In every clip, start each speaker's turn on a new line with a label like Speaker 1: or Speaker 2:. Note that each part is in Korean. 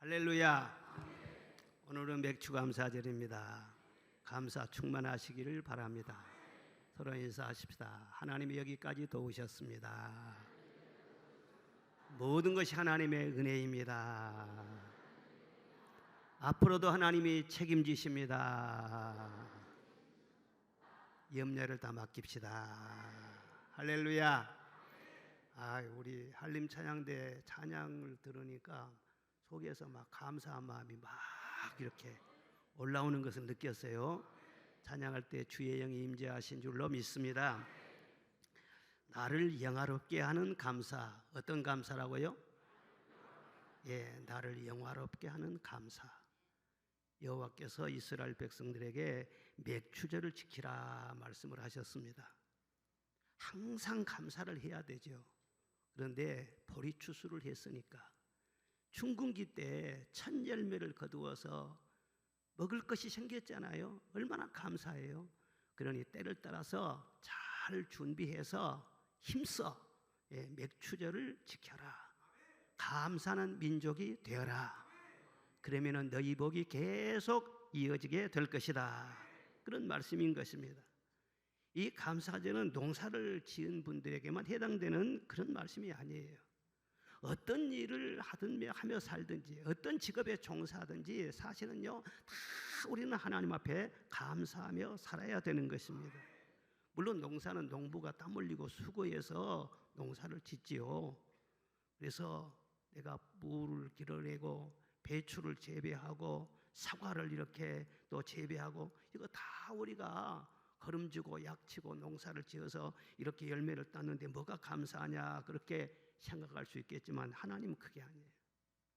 Speaker 1: 할렐루야. 오늘은 맥주 감사절입니다. 감사 충만하시기를 바랍니다. 서로 인사하십시다. 하나님이 여기까지 도우셨습니다. 모든 것이 하나님의 은혜입니다. 앞으로도 하나님이 책임지십니다. 염려를 다 맡깁시다. 할렐루야. 우리 한림 찬양대 찬양을 들으니까 속에서 막 감사한 마음이 막 이렇게 올라오는 것을 느꼈어요. 찬양할 때 주의 영이 임재하신 줄로 믿습니다. 나를 영화롭게 하는 감사. 어떤 감사라고요? 나를 영화롭게 하는 감사. 여호와께서 이스라엘 백성들에게 맥추절을 지키라 말씀을 하셨습니다. 항상 감사를 해야 되죠. 그런데 보리추수를 했으니까 춘궁기 때 첫 열매를 거두어서 먹을 것이 생겼잖아요. 얼마나 감사해요. 그러니 때를 따라서 잘 준비해서 힘써 맥추절을 지켜라. 감사하는 민족이 되어라. 그러면 너희 복이 계속 이어지게 될 것이다. 그런 말씀인 것입니다. 이 감사절은 농사를 지은 분들에게만 해당되는 그런 말씀이 아니에요. 어떤 일을 하며 살든지 어떤 직업에 종사하든지 사실은요 다 우리는 하나님 앞에 감사하며 살아야 되는 것입니다. 물론 농사는 농부가 땀 흘리고 수고해서 농사를 짓지요. 그래서 내가 무를 길러내고 배추를 재배하고 사과를 이렇게 또 재배하고 이거 다 우리가 거름지고 약치고 농사를 지어서 이렇게 열매를 땄는데 뭐가 감사하냐 그렇게 생각할 수 있겠지만 하나님은 그게 아니에요.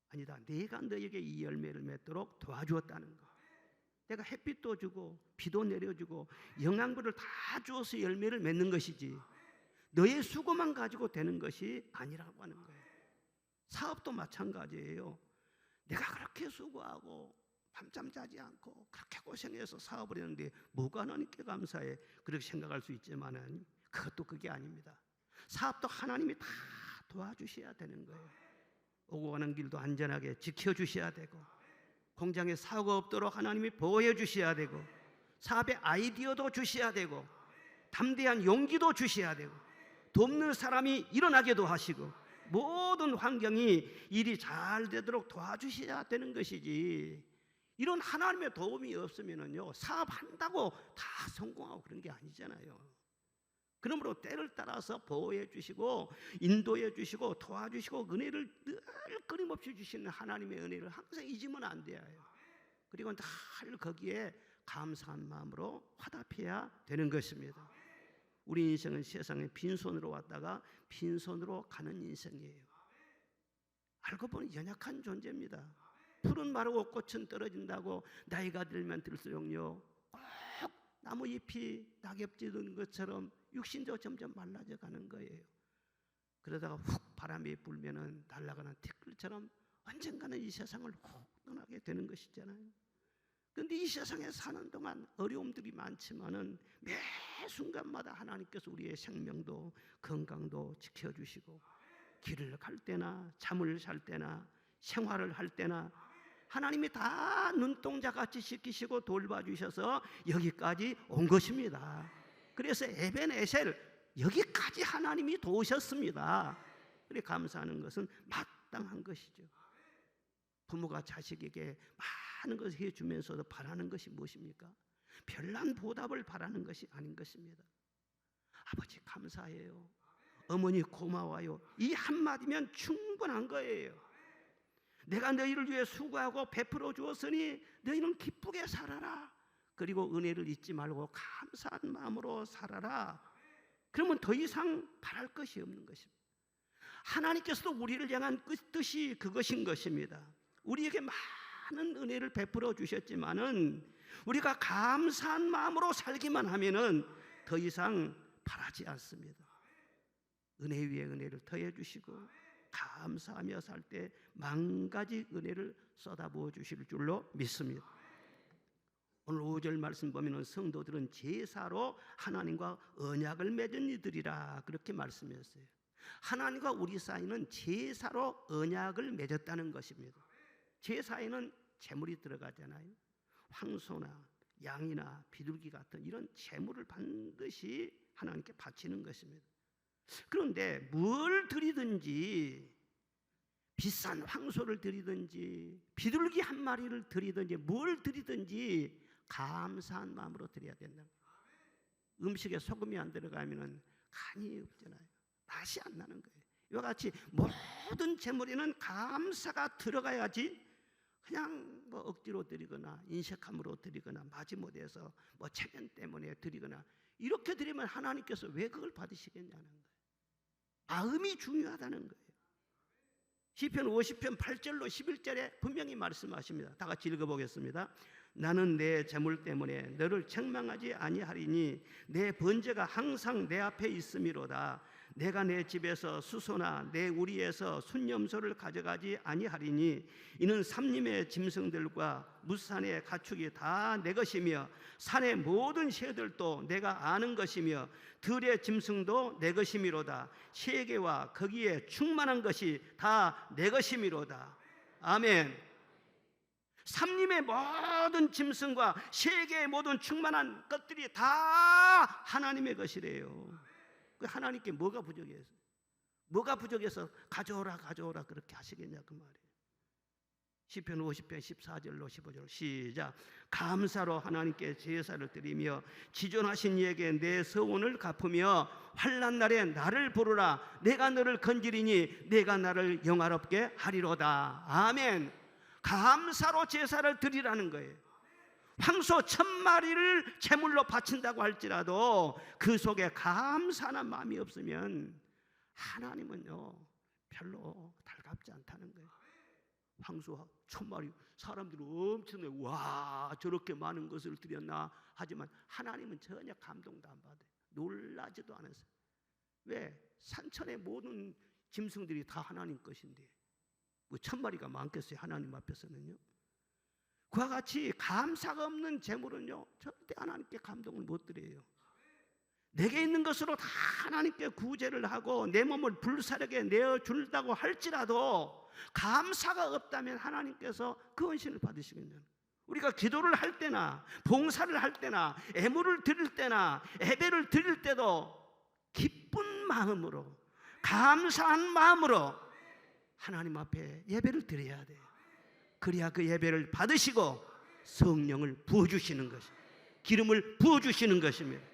Speaker 1: 아니다. 내가 너에게 이 열매를 맺도록 도와주었다는 거. 내가 햇빛도 주고 비도 내려주고 영양분을 다 주어서 열매를 맺는 것이지 너의 수고만 가지고 되는 것이 아니라고 하는 거예요. 사업도 마찬가지예요. 내가 그렇게 수고하고 밤잠 자지 않고 그렇게 고생해서 사업을 했는데 뭐가 하나님께 감사해 그렇게 생각할 수 있지만은 그것도 그게 아닙니다. 사업도 하나님이 다 도와주셔야 되는 거예요. 오고 가는 길도 안전하게 지켜주셔야 되고 공장에 사고가 없도록 하나님이 보호해 주셔야 되고 사업의 아이디어도 주셔야 되고 담대한 용기도 주셔야 되고 돕는 사람이 일어나게도 하시고 모든 환경이 일이 잘 되도록 도와주셔야 되는 것이지 이런 하나님의 도움이 없으면요 사업한다고 다 성공하고 그런 게 아니잖아요. 그러므로 때를 따라서 보호해 주시고 인도해 주시고 도와주시고 은혜를 늘 끊임없이 주시는 하나님의 은혜를 항상 잊으면 안 돼요. 그리고 늘 거기에 감사한 마음으로 화답해야 되는 것입니다. 우리 인생은 세상에 빈손으로 왔다가 빈손으로 가는 인생이에요. 알고 보니 연약한 존재입니다. 풀은 마르고 꽃은 떨어진다고 나이가 들면 들수록요 꼭 나무 잎이 낙엽지는 것처럼 육신도 점점 말라져 가는 거예요. 그러다가 훅 바람이 불면은 날아가는 티끌처럼 언젠가는 이 세상을 훅 떠나게 되는 것이잖아요. 그런데 이 세상에 사는 동안 어려움들이 많지만은 매 순간마다 하나님께서 우리의 생명도 건강도 지켜주시고 길을 갈 때나 잠을 잘 때나 생활을 할 때나 하나님이 다 눈동자같이 지키시고 돌봐주셔서 여기까지 온 것입니다. 그래서 에벤에셀 여기까지 하나님이 도우셨습니다. 그래 감사하는 것은 마땅한 것이죠. 부모가 자식에게 많은 것을 해주면서도 바라는 것이 무엇입니까? 별난 보답을 바라는 것이 아닌 것입니다. 아버지 감사해요. 어머니 고마워요. 이 한마디면 충분한 거예요. 내가 너희를 위해 수고하고 베풀어 주었으니 너희는 기쁘게 살아라. 그리고 은혜를 잊지 말고 감사한 마음으로 살아라. 그러면 더 이상 바랄 것이 없는 것입니다. 하나님께서도 우리를 향한 뜻이 그것인 것입니다. 우리에게 많은 은혜를 베풀어 주셨지만은 우리가 감사한 마음으로 살기만 하면은 더 이상 바라지 않습니다. 은혜 위에 은혜를 더해 주시고 감사하며 살 때 만가지 은혜를 쏟아부어 주실 줄로 믿습니다. 오늘 5절 말씀 보면 성도들은 제사로 하나님과 언약을 맺은 이들이라 그렇게 말씀했어요. 하나님과 우리 사이는 제사로 언약을 맺었다는 것입니다. 제사에는 제물이 들어가잖아요. 황소나 양이나 비둘기 같은 이런 제물을 반드시 하나님께 바치는 것입니다. 그런데 뭘 드리든지, 비싼 황소를 드리든지 비둘기 한 마리를 드리든지 뭘 드리든지 감사한 마음으로 드려야 된다. 음식에 소금이 안 들어가면 간이 없잖아요. 맛이 안 나는 거예요. 이와 같이 모든 제물에는 감사가 들어가야지 그냥 뭐 억지로 드리거나 인색함으로 드리거나 마지못해서 뭐 체면 때문에 드리거나 이렇게 드리면 하나님께서 왜 그걸 받으시겠냐는 거예요. 마음이 중요하다는 거예요. 시편 50편 8절로 11절에 분명히 말씀하십니다. 다 같이 읽어보겠습니다. 나는 내 재물 때문에 너를 책망하지 아니하리니 내 번제가 항상 내 앞에 있음이로다. 내가 내 집에서 수소나 내 우리에서 순염소를 가져가지 아니하리니 이는 삼림의 짐승들과 무산의 가축이 다 내 것이며 산의 모든 새들도 내가 아는 것이며 들의 짐승도 내 것이미로다. 세계와 거기에 충만한 것이 다 내 것이미로다. 아멘. 삼림의 모든 짐승과 세계의 모든 충만한 것들이 다 하나님의 것이래요. 하나님께 뭐가 부족해서? 뭐가 부족해서 가져오라 가져오라 그렇게 하시겠냐 그 말이에요. 시편 50편 14절로 15절 시작. 감사로 하나님께 제사를 드리며 지존하신 이에게 내 서원을 갚으며 환난 날에 나를 부르라. 내가 너를 건지리니 내가 나를 영화롭게 하리로다. 아멘. 감사로 제사를 드리라는 거예요. 황소 1000마리를 제물로 바친다고 할지라도 그 속에 감사하는 마음이 없으면 하나님은요 별로 달갑지 않다는 거예요. 황소 1000마리 사람들이 엄청나게 와 저렇게 많은 것을 드렸나 하지만 하나님은 전혀 감동도 안 받아요. 놀라지도 않았어요. 왜? 산천의 모든 짐승들이 다 하나님 것인데 뭐 1000마리가 많겠어요 하나님 앞에서는요. 그와 같이 감사가 없는 재물은요 절대 하나님께 감동을 못 드려요. 내게 있는 것으로 다 하나님께 구제를 하고 내 몸을 불사르게 내어준다고 할지라도 감사가 없다면 하나님께서 그 헌신을 받으시겠냐는. 우리가 기도를 할 때나 봉사를 할 때나 애물을 드릴 때나 예배를 드릴 때도 기쁜 마음으로 감사한 마음으로 하나님 앞에 예배를 드려야 돼요. 그래야 그 예배를 받으시고 성령을 부어주시는 것입니다. 기름을 부어주시는 것입니다.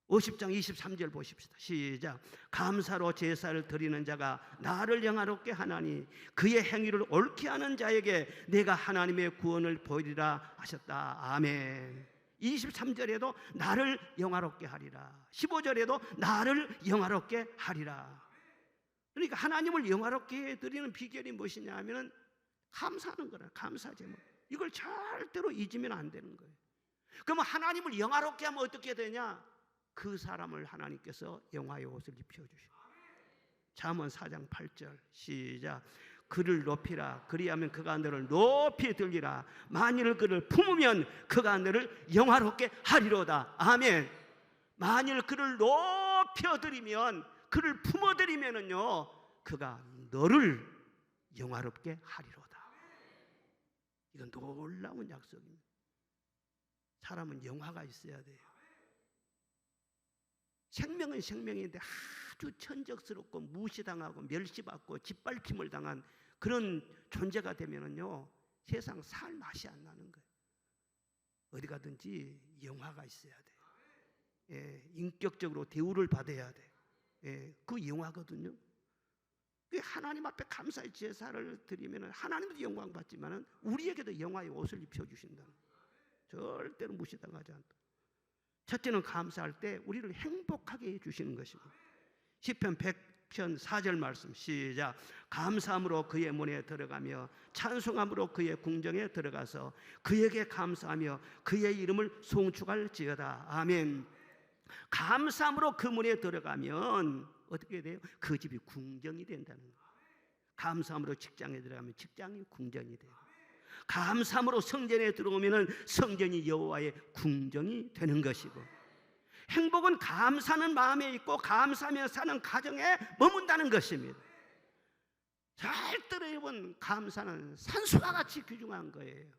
Speaker 1: 50장 23절 보십시다. 시작. 감사로 제사를 드리는 자가 나를 영화롭게 하나니 그의 행위를 옳게 하는 자에게 내가 하나님의 구원을 보이리라 하셨다. 아멘. 23절에도 나를 영화롭게 하리라. 15절에도 나를 영화롭게 하리라. 그러니까 하나님을 영화롭게 드리는 비결이 무엇이냐 하면 감사하는 거라. 감사 제물. 이걸 절대로 잊으면 안 되는 거예요. 그러면 하나님을 영화롭게 하면 어떻게 되냐? 그 사람을 하나님께서 영화의 옷을 입혀주시고. 잠언 4장 8절 시작. 그를 높이라. 그리하면 그가 너를 높이 들리라. 만일 그를 품으면 그가 너를 영화롭게 하리로다. 아멘. 만일 그를 높여드리면, 그를 품어드리면은요 그가 너를 영화롭게 하리로다. 이건 놀라운 약속입니다. 사람은 영화가 있어야 돼요. 생명은 생명인데 아주 천적스럽고 무시당하고 멸시받고 짓밟힘을 당한 그런 존재가 되면은요 세상 살 맛이 안 나는 거예요. 어디 가든지 영화가 있어야 돼요. 예, 인격적으로 대우를 받아야 돼요. 예, 그 영화거든요. 하나님 앞에 감사의 제사를 드리면 하나님도 영광 받지만 우리에게도 영화의 옷을 입혀주신다. 절대로 무시당하지 않다. 첫째는 감사할 때 우리를 행복하게 해주시는 것입니다. 시편 100편 4절 말씀 시작. 감사함으로 그의 문에 들어가며 찬송함으로 그의 궁정에 들어가서 그에게 감사하며 그의 이름을 송축할지어다. 아멘. 감사함으로 그 문에 들어가면 어떻게 돼요? 그 집이 궁정이 된다는 거예요. 감사함으로 직장에 들어가면 직장이 궁정이 돼요. 감사함으로 성전에 들어오면 성전이 여호와의 궁정이 되는 것이고, 행복은 감사하는 마음에 있고 감사하며 사는 가정에 머문다는 것입니다. 절대로 여러분 감사는 산수와 같이 귀중한 거예요.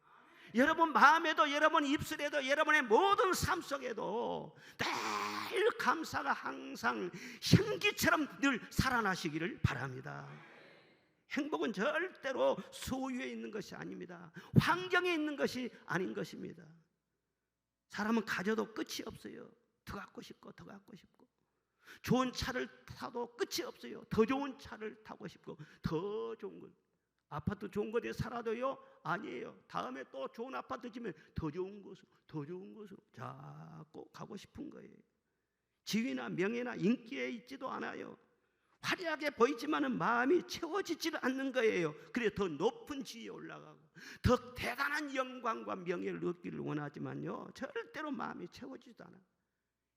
Speaker 1: 여러분 마음에도, 여러분 입술에도, 여러분의 모든 삶 속에도 늘 감사가 항상 향기처럼 늘 살아나시기를 바랍니다. 행복은 절대로 소유에 있는 것이 아닙니다. 환경에 있는 것이 아닌 것입니다. 사람은 가져도 끝이 없어요. 더 갖고 싶고 더 갖고 싶고, 좋은 차를 타도 끝이 없어요. 더 좋은 차를 타고 싶고 더 좋은 것. 아파트 좋은 곳에 살아도요, 아니에요. 다음에 또 좋은 아파트 지면 더 좋은 곳으로, 더 좋은 곳으로 자꾸 가고 싶은 거예요. 지위나 명예나 인기에 있지도 않아요. 화려하게 보이지만은 마음이 채워지지를 않는 거예요. 그래 더 높은 지위에 올라가고 더 대단한 영광과 명예를 얻기를 원하지만요, 절대로 마음이 채워지지도 않아요.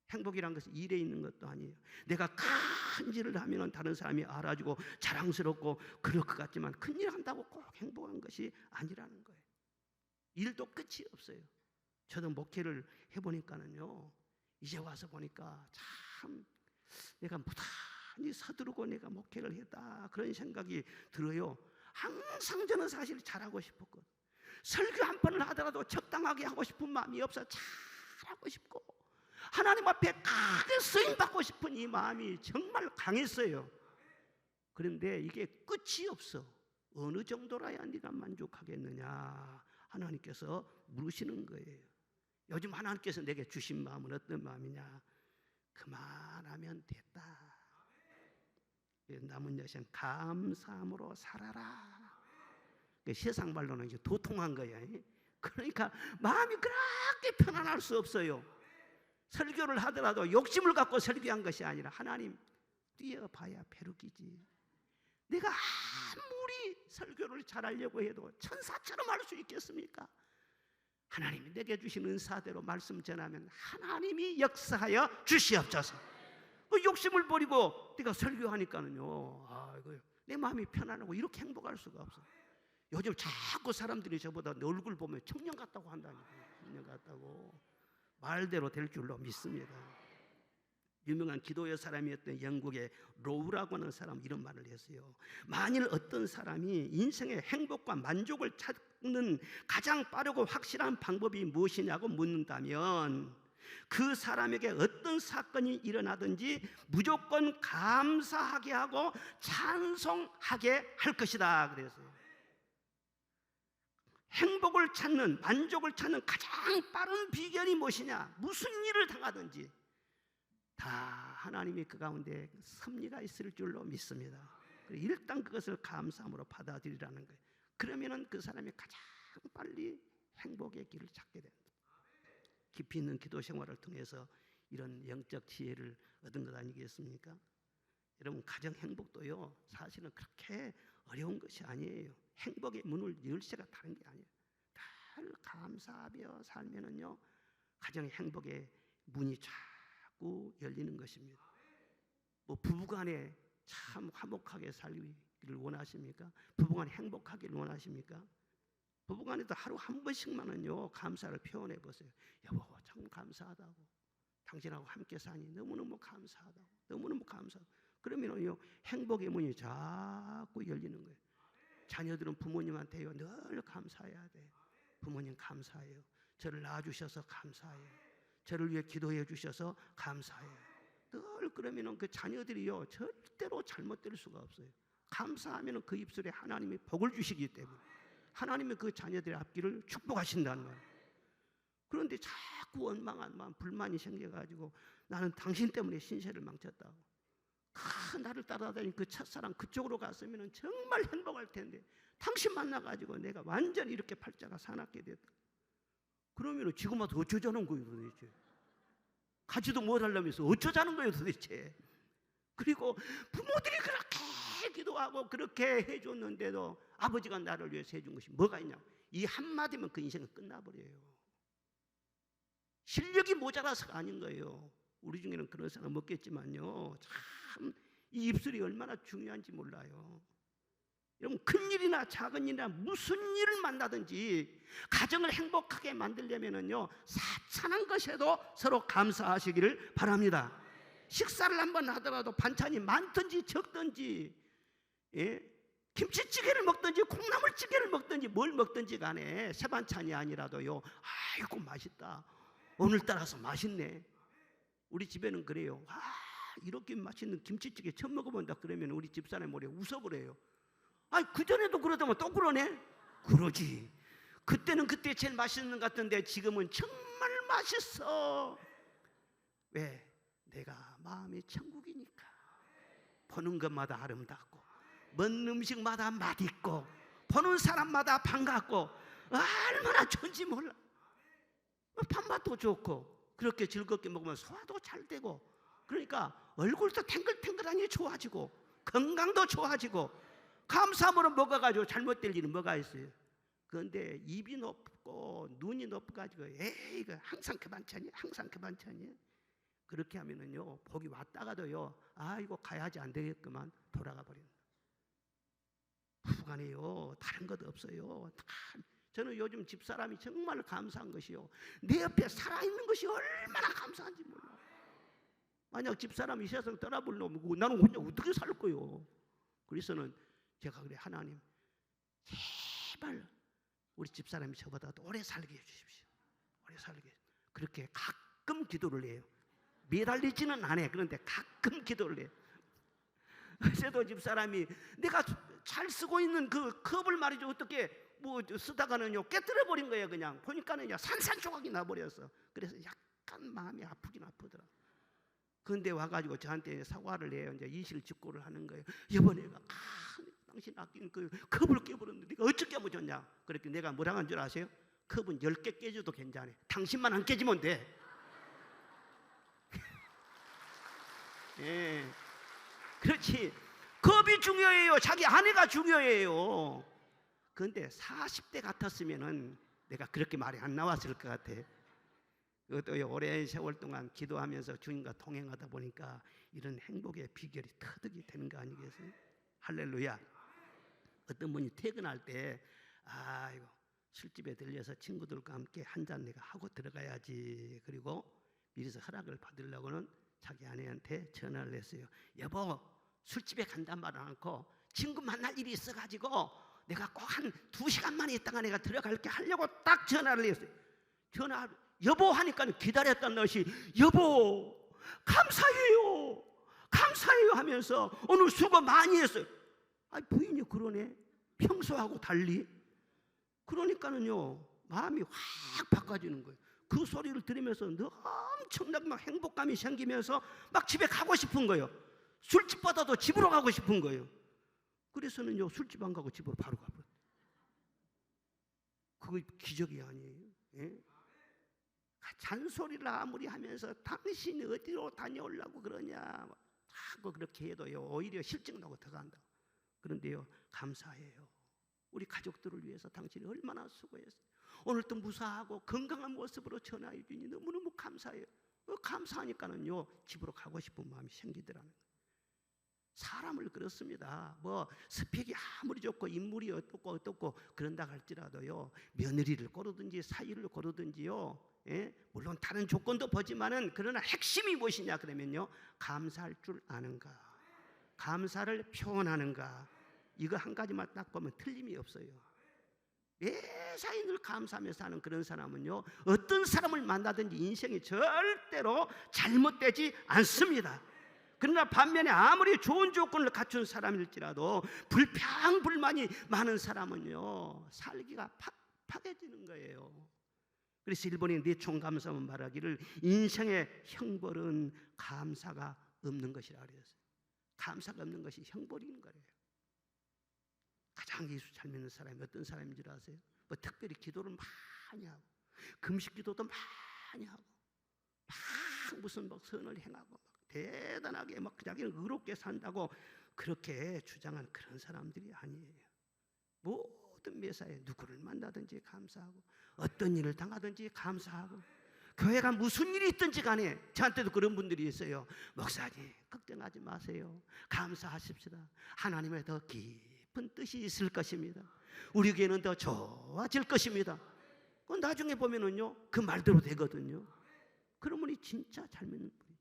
Speaker 1: 행복이란 것은 일에 있는 것도 아니에요. 내가 큰 일을 하면 다른 사람이 알아주고 자랑스럽고 그럴 것 같지만, 큰 일 한다고 꼭 행복한 것이 아니라는 거예요. 일도 끝이 없어요. 저도 목회를 해보니까는요, 이제 와서 보니까 참 내가 무단히 서두르고 내가 목회를 했다, 그런 생각이 들어요. 항상 저는 사실 잘하고 싶었거든요. 설교 한 번을 하더라도 적당하게 하고 싶은 마음이 없어 잘하고 싶고 하나님 앞에 크게 쓰임받고 싶은 이 마음이 정말 강했어요. 그런데 이게 끝이 없어. 어느 정도라야 네가 만족하겠느냐, 하나님께서 물으시는 거예요. 요즘 하나님께서 내게 주신 마음은 어떤 마음이냐? 그만하면 됐다. 남은 여생 감사함으로 살아라. 세상 말로는 이제 도통한 거예요. 그러니까 마음이 그렇게 편안할 수 없어요. 설교를 하더라도 욕심을 갖고 설교한 것이 아니라, 하나님 뛰어봐야 벼룩이지. 내가 아무리 설교를 잘하려고 해도 천사처럼 할 수 있겠습니까? 하나님이 내게 주신 은사대로 말씀 전하면 하나님이 역사하여 주시옵소서. 그 욕심을 버리고 내가 설교하니까는요, 내 마음이 편안하고 이렇게 행복할 수가 없어. 요즘 자꾸 사람들이 저보다 내 얼굴 보면 청년 같다고 한다니까요. 청년 같다고. 말대로 될 줄로 믿습니다. 유명한 기도의 사람이었던 영국의 로우라고 하는 사람 이런 말을 했어요. 만일 어떤 사람이 인생의 행복과 만족을 찾는 가장 빠르고 확실한 방법이 무엇이냐고 묻는다면, 그 사람에게 어떤 사건이 일어나든지 무조건 감사하게 하고 찬송하게 할 것이다 그랬어요. 행복을 찾는, 만족을 찾는 가장 빠른 비결이 무엇이냐? 무슨 일을 당하든지 다 하나님이 그 가운데 섭리가 있을 줄로 믿습니다. 일단 그것을 감사함으로 받아들이라는 거예요. 그러면은 그 사람이 가장 빨리 행복의 길을 찾게 됩니다. 깊이 있는 기도 생활을 통해서 이런 영적 지혜를 얻은 것 아니겠습니까? 여러분, 가정 행복도요, 사실은 그렇게 어려운 것이 아니에요. 행복의 문을 열쇠가 다른 게 아니에요. 늘 감사하며 살면은요, 가정의 행복의 문이 자꾸 열리는 것입니다. 뭐 부부간에 참 화목하게 살기를 원하십니까? 부부간에 행복하기를 원하십니까? 부부간에도 하루 한 번씩만은요, 감사를 표현해 보세요. 여보, 참 감사하다고. 당신하고 함께 사니 너무너무 감사하다고. 너무너무 감사하다고. 그러면은요, 행복의 문이 자꾸 열리는 거예요. 자녀들은 부모님한테요, 늘 감사해야 돼. 부모님 감사해요. 저를 낳아주셔서 감사해요. 저를 위해 기도해 주셔서 감사해요. 늘 그러면은 그 자녀들이요, 절대로 잘못될 수가 없어요. 감사하면은 그 입술에 하나님이 복을 주시기 때문에 하나님이 그 자녀들의 앞길을 축복하신다는 거예요. 그런데 자꾸 원망한 마음, 불만이 생겨가지고 나는 당신 때문에 신세를 망쳤다고. 나를 따라다니는 그 첫사랑 그쪽으로 갔으면 정말 행복할 텐데 당신 만나가지고 내가 완전히 이렇게 팔자가 사납게 됐다. 그러면 지금 와서 어쩌자는 거예요 도대체. 가지도 못하려면서 어쩌자는 거예요 도대체. 그리고 부모들이 그렇게 기도하고 그렇게 해줬는데도 아버지가 나를 위해서 해준 것이 뭐가 있냐, 이 한마디면 그 인생은 끝나버려요. 실력이 모자라서가 아닌 거예요. 우리 중에는 그런 사람 없겠지만요, 참 이 입술이 얼마나 중요한지 몰라요. 여러분, 큰 일이나 작은 일이나 무슨 일을 만나든지 가정을 행복하게 만들려면은요, 사소한 것에도 서로 감사하시기를 바랍니다. 식사를 한번 하더라도 반찬이 많든지 적든지, 김치찌개를 먹든지 콩나물찌개를 먹든지 뭘 먹든지 간에 새 반찬이 아니라도요, 아이고 맛있다, 오늘따라서 맛있네. 우리 집에는 그래요. 이렇게 맛있는 김치찌개 처음 먹어본다 그러면 우리 집사람이 머리에 웃어버려요. 그전에도 그러더만 또 그러네? 그러지. 그때는 그때 제일 맛있는 것 같은데 지금은 정말 맛있어. 왜? 내가 마음이 천국이니까. 보는 것마다 아름답고, 먹는 음식마다 맛있고, 보는 사람마다 반갑고, 얼마나 좋은지 몰라. 밥맛도 좋고, 그렇게 즐겁게 먹으면 소화도 잘 되고, 그러니까 얼굴도 탱글탱글하니 좋아지고, 건강도 좋아지고, 감사함으로 먹어가지고 잘못될 일은 뭐가 있어요? 그런데 입이 높고 눈이 높아가지고 이거 항상 그 반찬이야, 항상 그 반찬이야. 그렇게 하면은요, 복이 왔다가도요, 이거 가야지 안 되겠구만 돌아가 버린다. 부간에요, 다른 것 없어요. 저는 요즘 집사람이 정말 감사한 것이요, 내 옆에 살아있는 것이 얼마나 감사한지 몰라. 만약 집사람이 세상 떠나버리면 나는 혼자 어떻게 살 거요? 그래서는 제가 그래, 하나님 제발 우리 집사람이 저보다 오래 살게 해주십시오. 오래 살게. 그렇게 가끔 기도를 해요. 매달리지는 않아요. 그런데 가끔 기도를 해요. 그래도 집사람이 내가 잘 쓰고 있는 그 컵을 말이죠, 어떻게 쓰다가는요 깨뜨려 버린 거예요. 그냥 보니까는요 산산조각이 나버렸어. 그래서 약간 마음이 아프긴 아프더라. 그런데 와가지고 저한테 사과를 해요. 이제 이실직고를 하는 거예요. 여보, 내가 당신 아낀 그 컵을 깨버렸는데 네가 어떻게 하면 좋냐? 그렇게 내가 뭐라고 한 줄 아세요? 컵은 10개 깨져도 괜찮아. 당신만 안 깨지면 돼. 예, 그렇지. 컵이 중요해요. 자기 아내가 중요해요. 그런데 40대 같았으면은 내가 그렇게 말이 안 나왔을 것 같아. 그것도 오랜 세월 동안 기도하면서 주님과 동행하다 보니까 이런 행복의 비결이 터득이 되는 거 아니겠어요? 할렐루야. 어떤 분이 퇴근할 때 이거 술집에 들려서 친구들과 함께 한잔 내가 하고 들어가야지. 그리고 미리서 허락을 받으려고는 자기 아내한테 전화를 했어요. 여보, 술집에 간단 말을 않고 친구 만날 일이 있어가지고 내가 꼭 한 2시간만 있다가 내가 들어갈게 하려고 딱 전화를 했어요. 여보 하니까 기다렸던 것이 여보 감사해요, 감사해요 하면서 오늘 수고 많이 했어요. 부인이 그러네. 평소하고 달리. 그러니까는요 마음이 확 바꿔지는 거예요. 그 소리를 들으면서 엄청나게 막 행복감이 생기면서 막 집에 가고 싶은 거예요. 술집보다도 집으로 가고 싶은 거예요. 그래서는요 술집 안 가고 집으로 바로 가버려요. 그거 기적이 아니에요. 예? 잔소리를 아무리 하면서 당신이 어디로 다녀오려고 그러냐 하고 그렇게 해도요 오히려 실증 나고 더 간다. 그런데요 감사해요. 우리 가족들을 위해서 당신이 얼마나 수고했어요. 오늘도 무사하고 건강한 모습으로 전화해 주니 너무너무 감사해요. 감사하니까는요 집으로 가고 싶은 마음이 생기더라는 거예요. 사람을 그렇습니다. 스펙이 아무리 좋고 인물이 어떻고 그런다 할지라도요 며느리를 고르든지 사위를 고르든지요, 예? 물론 다른 조건도 보지만은 그러나 핵심이 무엇이냐 그러면요 감사할 줄 아는가, 감사를 표현하는가, 이거 한 가지만 딱 보면 틀림이 없어요. 매사에 늘 감사하며 사는 그런 사람은요 어떤 사람을 만나든지 인생이 절대로 잘못되지 않습니다. 그러나 반면에 아무리 좋은 조건을 갖춘 사람일지라도 불평불만이 많은 사람은요 살기가 팍팍해지는 거예요. 그래서 일본인 니총감사문 말하기를 인생의 형벌은 감사가 없는 것이라 그랬어요. 감사가 없는 것이 형벌인 거예요. 가장 예수 잘 믿는 사람이 어떤 사람인 줄 아세요? 특별히 기도를 많이 하고 금식 기도도 많이 하고 막 무슨 선을 행하고 막 대단하게 막 자기는 의롭게 산다고 그렇게 주장한 그런 사람들이 아니에요. 모든 매사에 누구를 만나든지 감사하고 어떤 일을 당하든지 감사하고 교회가 무슨 일이 있든지 간에 저한테도 그런 분들이 있어요. 목사님 걱정하지 마세요. 감사하십시다. 하나님의 더 깊은 뜻이 있을 것입니다. 우리 교회는 더 좋아질 것입니다. 나중에 보면은요 그 말대로 되거든요. 그러므니 진짜 잘 믿는 분이죠.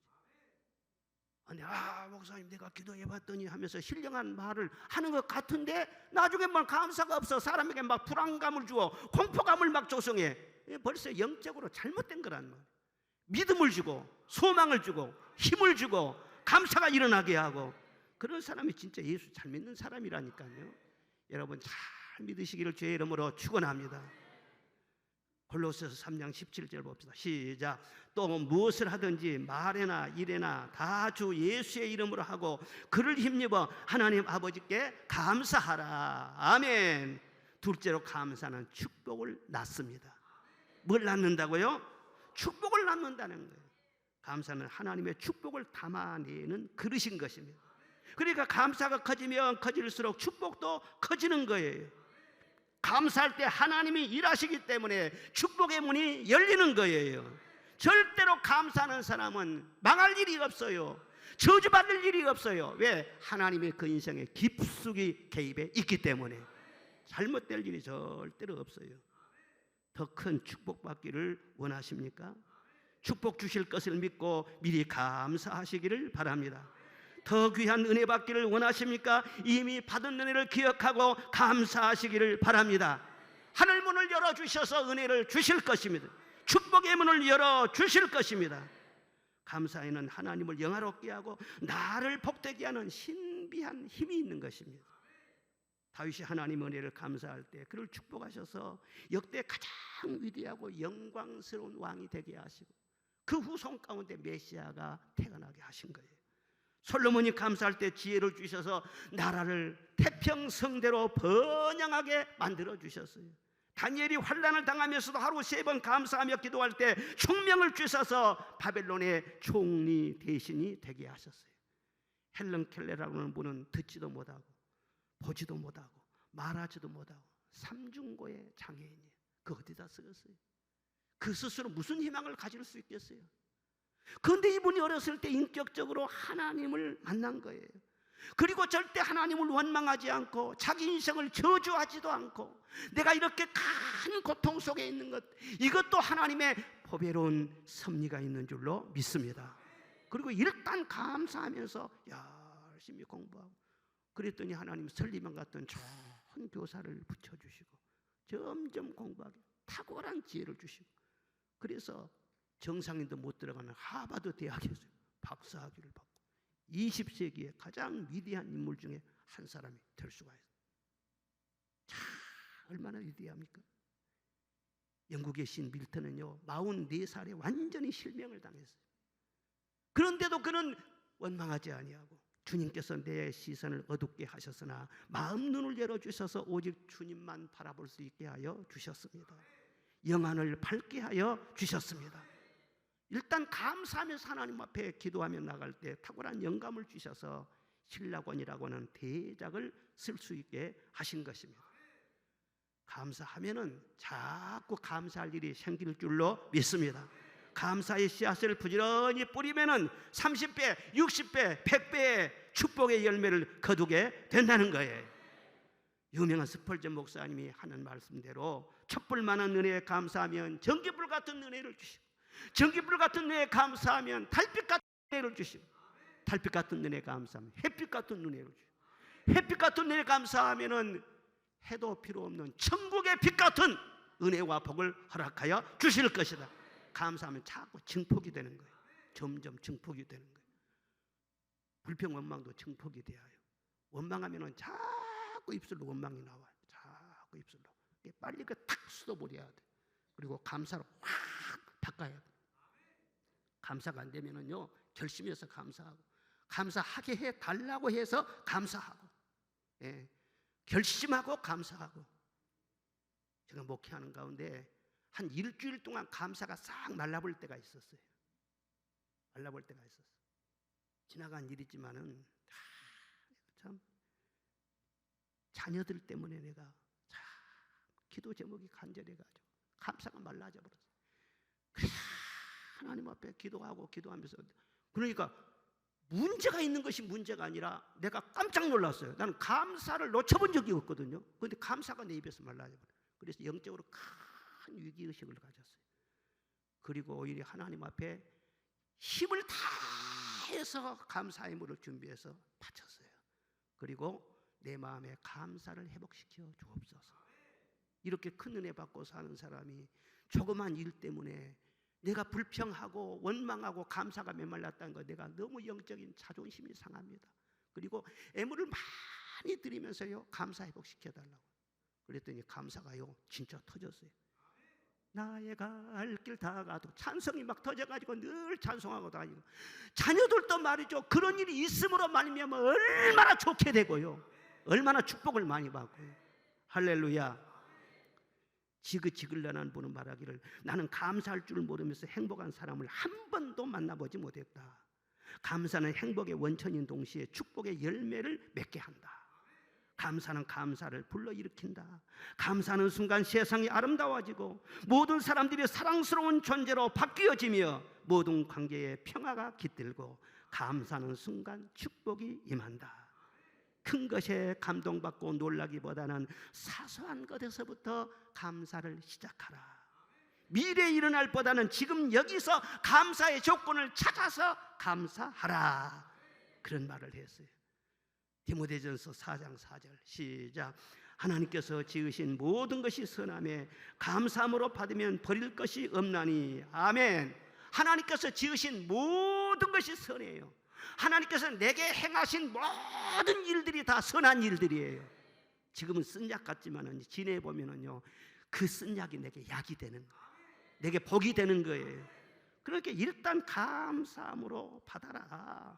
Speaker 1: 목사님 내가 기도해 봤더니 하면서 신령한 말을 하는 것 같은데 나중에 막 감사가 없어. 사람에게 막 불안감을 주고 공포감을 막 조성해. 벌써 영적으로 잘못된 거란 말이에요. 믿음을 주고 소망을 주고 힘을 주고 감사가 일어나게 하고, 그런 사람이 진짜 예수 잘 믿는 사람이라니까요. 여러분 잘 믿으시기를 주의 이름으로 축원합니다. 골로새서 3장 17절 봅시다. 시작. 또 무엇을 하든지 말에나 일에나 다 주 예수의 이름으로 하고 그를 힘입어 하나님 아버지께 감사하라. 아멘. 둘째로 감사는 축복을 낳습니다. 뭘 낳는다고요? 축복을 낳는다는 거예요. 감사는 하나님의 축복을 담아내는 그릇인 것입니다. 그러니까 감사가 커지면 커질수록 축복도 커지는 거예요. 감사할 때 하나님이 일하시기 때문에 축복의 문이 열리는 거예요. 절대로 감사하는 사람은 망할 일이 없어요. 저주받을 일이 없어요. 왜? 하나님의 그 인생에 깊숙이 개입해 있기 때문에 잘못될 일이 절대로 없어요. 더 큰 축복받기를 원하십니까? 축복 주실 것을 믿고 미리 감사하시기를 바랍니다. 더 귀한 은혜 받기를 원하십니까? 이미 받은 은혜를 기억하고 감사하시기를 바랍니다. 하늘 문을 열어주셔서 은혜를 주실 것입니다. 축복의 문을 열어주실 것입니다. 감사에는 하나님을 영화롭게 하고 나를 복되게 하는 신비한 힘이 있는 것입니다. 다윗이 하나님 은혜를 감사할 때 그를 축복하셔서 역대 가장 위대하고 영광스러운 왕이 되게 하시고 그 후손 가운데 메시아가 태어나게 하신 거예요. 솔로몬이 감사할 때 지혜를 주셔서 나라를 태평성대로 번영하게 만들어 주셨어요. 다니엘이 환난을 당하면서도 하루 3번 감사하며 기도할 때 총명을 주셔서 바벨론의 총리 대신이 되게 하셨어요. 헬런 켈레라는 분은 듣지도 못하고 보지도 못하고 말하지도 못하고 삼중고의 장애인이에요. 그 어디다 쓰겠어요? 그 스스로 무슨 희망을 가질 수 있겠어요? 그런데 이분이 어렸을 때 인격적으로 하나님을 만난 거예요. 그리고 절대 하나님을 원망하지 않고 자기 인생을 저주하지도 않고 내가 이렇게 큰 고통 속에 있는 것, 이것도 하나님의 보배로운 섭리가 있는 줄로 믿습니다. 그리고 일단 감사하면서 열심히 공부하고 그랬더니 하나님 설리만 같은 좋은 교사를 붙여주시고 점점 공부하게 탁월한 지혜를 주시고, 그래서 정상인도 못 들어가는 하버드 대학에서 박사학위를 받고 20세기의 가장 위대한 인물 중에 한 사람이 될 수가 있어요. 참 얼마나 위대합니까? 영국의 신 밀턴은요 44살에 완전히 실명을 당했어요. 그런데도 그는 원망하지 아니하고 주님께서 내 시선을 어둡게 하셨으나 마음 눈을 열어주셔서 오직 주님만 바라볼 수 있게 하여 주셨습니다. 영안을 밝게 하여 주셨습니다. 일단 감사하면서 하나님 앞에 기도하며 나갈 때 탁월한 영감을 주셔서 신라권이라고 하는 대작을 쓸 수 있게 하신 것입니다. 감사하면은 자꾸 감사할 일이 생길 줄로 믿습니다. 감사의 씨앗을 부지런히 뿌리면은 30배, 60배, 100배의 축복의 열매를 거두게 된다는 거예요. 유명한 스펄전 목사님이 하는 말씀대로 촛불만한 은혜에 감사하면 전기불 같은 은혜를 주시고 전기불 같은 은혜에 감사하면 달빛 같은 은혜를 주시고 달빛 같은 은혜에 감사하면 햇빛 같은 은혜를 주시고 햇빛 같은 은혜에 감사하면은 해도 필요 없는 천국의 빛 같은 은혜와 복을 허락하여 주실 것이다. 감사하면 자꾸 증폭이 되는 거예요. 점점 증폭이 되는 거예요. 불평 원망도 증폭이 돼요. 원망하면은 자꾸 입술로 원망이 나와요. 자꾸 입술로. 빨리 그 탁 쏟아버려야 돼. 그리고 감사로 확 바꿔야 돼. 감사가 안 되면은요 결심해서 감사하고 감사하게 해 달라고 해서 감사하고, 결심하고 감사하고. 제가 목회하는 가운데 한 일주일 동안 감사가 싹 말라볼 때가 있었어요. 말라볼 때가 있었어요. 지나간 일이지만은 참 자녀들 때문에 내가 참 기도 제목이 간절해가지고 감사가 말라져 버렸어요. 그래서 하나님 앞에 기도하면서 그러니까 문제가 있는 것이 문제가 아니라 내가 깜짝 놀랐어요. 나는 감사를 놓쳐본 적이 없거든요. 그런데 감사가 내 입에서 말라져 버려요. 그래서 영적으로 큰 위기의식을 가졌어요. 그리고 오히려 하나님 앞에 힘을 다 다해서 감사의 물을 준비해서 바쳤어요. 그리고 내 마음에 감사를 회복시켜 주옵소서. 이렇게 큰 은혜 받고 사는 사람이 조그만 일 때문에 내가 불평하고 원망하고 감사가 메말랐다는 거, 내가 너무 영적인 자존심이 상합니다. 그리고 애물을 많이 드리면서요, 감사 회복시켜달라고. 그랬더니 감사가요 진짜 터졌어요. 나의 갈 길 다 가도 찬성이 막 터져가지고 늘 찬송하고 다니고, 자녀들도 말이죠, 그런 일이 있음으로 말미암아 얼마나 좋게 되고요, 얼마나 축복을 많이 받고요. 할렐루야. 지글지글란한 분은 말하기를, 나는 감사할 줄 모르면서 행복한 사람을 한 번도 만나보지 못했다. 감사는 행복의 원천인 동시에 축복의 열매를 맺게 한다. 감사는 감사를 불러일으킨다. 감사하는 순간 세상이 아름다워지고 모든 사람들이 사랑스러운 존재로 바뀌어지며 모든 관계에 평화가 깃들고, 감사하는 순간 축복이 임한다. 큰 것에 감동받고 놀라기보다는 사소한 것에서부터 감사를 시작하라. 미래에 일어날 보다는 지금 여기서 감사의 조건을 찾아서 감사하라. 그런 말을 했어요. 디모데전서 4장 4절 시작. 하나님께서 지으신 모든 것이 선함에 감사함으로 받으면 버릴 것이 없나니. 아멘. 하나님께서 지으신 모든 것이 선해요. 하나님께서 내게 행하신 모든 일들이 다 선한 일들이에요. 지금은 쓴 약 같지만은 지내보면은요, 그 쓴 약이 내게 약이 되는 거예요. 내게 복이 되는 거예요. 그러니까 일단 감사함으로 받아라.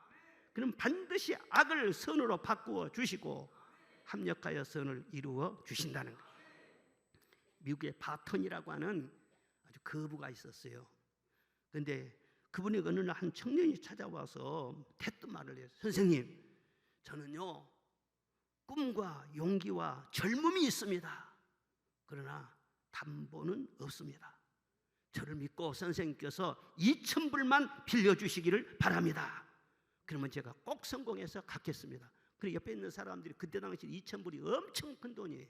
Speaker 1: 그럼 반드시 악을 선으로 바꾸어 주시고 합력하여 선을 이루어 주신다는 거예요. 미국의 바턴이라고 하는 아주 거부가 있었어요. 그런데 그분이 어느 날 한 청년이 찾아와서 대뜸 말을 해요. 선생님, 저는요 꿈과 용기와 젊음이 있습니다. 그러나 담보는 없습니다. 저를 믿고 선생님께서 2,000불만 빌려주시기를 바랍니다. 그러면 제가 꼭 성공해서 갚겠습니다. 그리고 옆에 있는 사람들이 그때 당시 2,000불이 엄청 큰 돈이에요.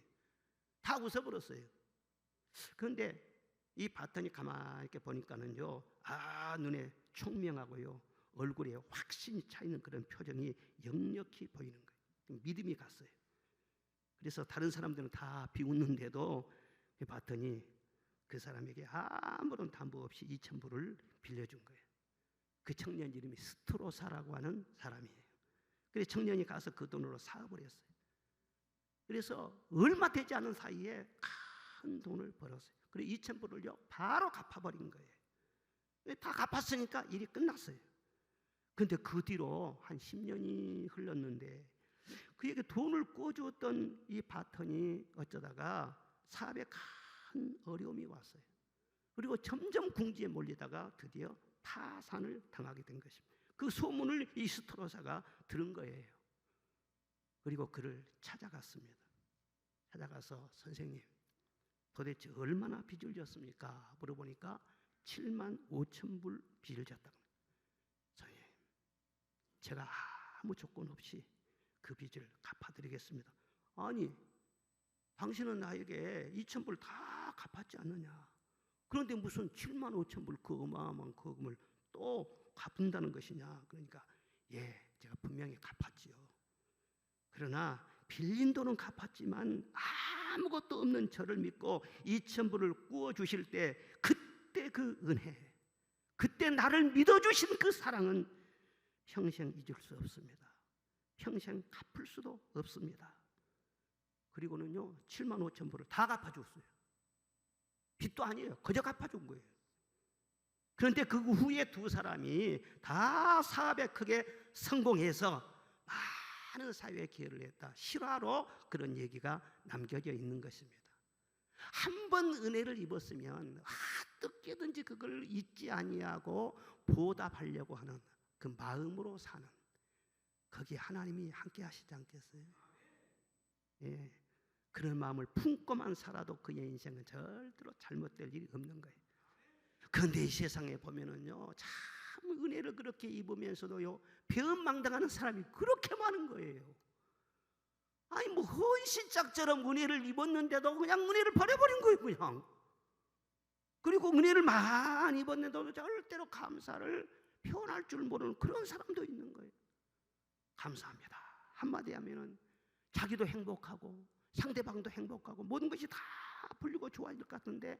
Speaker 1: 다 웃어버렸어요. 그런데 이 바턴이 가만히 이렇게 보니까는요, 눈에 총명하고요, 얼굴에 확신이 차있는 그런 표정이 역력히 보이는 거예요. 믿음이 갔어요. 그래서 다른 사람들은 다 비웃는데도 이 바턴이 그 사람에게 아무런 담보 없이 2,000불을 빌려준 거예요. 그 청년 이름이 스트로사라고 하는 사람이에요. 그래서 청년이 가서 그 돈으로 사업을 했어요. 그래서 얼마 되지 않은 사이에 큰 돈을 벌었어요. 그리고 2,000불을요 바로 갚아버린 거예요. 다 갚았으니까 일이 끝났어요. 그런데 그 뒤로 한 10년이 흘렀는데 그에게 돈을 꿔주었던 이 바턴이 어쩌다가 사업에 큰 어려움이 왔어요. 그리고 점점 궁지에 몰리다가 드디어 파산을 당하게 된 것입니다. 그 소문을 이 스트로사가 들은 거예요. 그리고 그를 찾아갔습니다. 찾아가서 선생님, 도대체 얼마나 빚을 졌습니까? 물어보니까 75,000불 빚을 졌다고. 선생님, 제가 아무 조건 없이 그 빚을 갚아드리겠습니다. 아니, 당신은 나에게 2,000불 다 갚았지 않느냐? 그런데 무슨 75,000불 그 어마어마한 거금을 또 갚는다는 것이냐? 그러니까 제가 분명히 갚았지요. 그러나 빌린 돈은 갚았지만 아무것도 없는 저를 믿고 2,000불을 구워 주실 때 그때 그 은혜, 그때 나를 믿어주신 그 사랑은 평생 잊을 수 없습니다. 평생 갚을 수도 없습니다. 그리고는요 75,000불을 다 갚아줬어요. 빚도 아니에요. 그저 갚아준 거예요. 그런데 그 후에 두 사람이 다 사업에 크게 성공해서 많은 사회에 기여를 했다. 실화로 그런 얘기가 남겨져 있는 것입니다. 한 번 은혜를 입었으면 어떻게든지 그걸 잊지 아니하고 보답하려고 하는 그 마음으로 사는, 거기에 하나님이 함께 하시지 않겠어요? 그런 마음을 품고만 살아도 그의 인생은 절대로 잘못될 일이 없는 거예요. 그런데 이 세상에 보면은요, 참 은혜를 그렇게 입으면서도요 배은망당하는 사람이 그렇게 많은 거예요. 아니 뭐 헌신짝처럼 은혜를 입었는데도 그냥 은혜를 버려버린 거예요, 그냥. 그리고 은혜를 많이 입었는데도 절대로 감사를 표현할 줄 모르는 그런 사람도 있는 거예요. 감사합니다 한마디 하면은 자기도 행복하고 상대방도 행복하고 모든 것이 다 풀리고 좋아질 것 같은데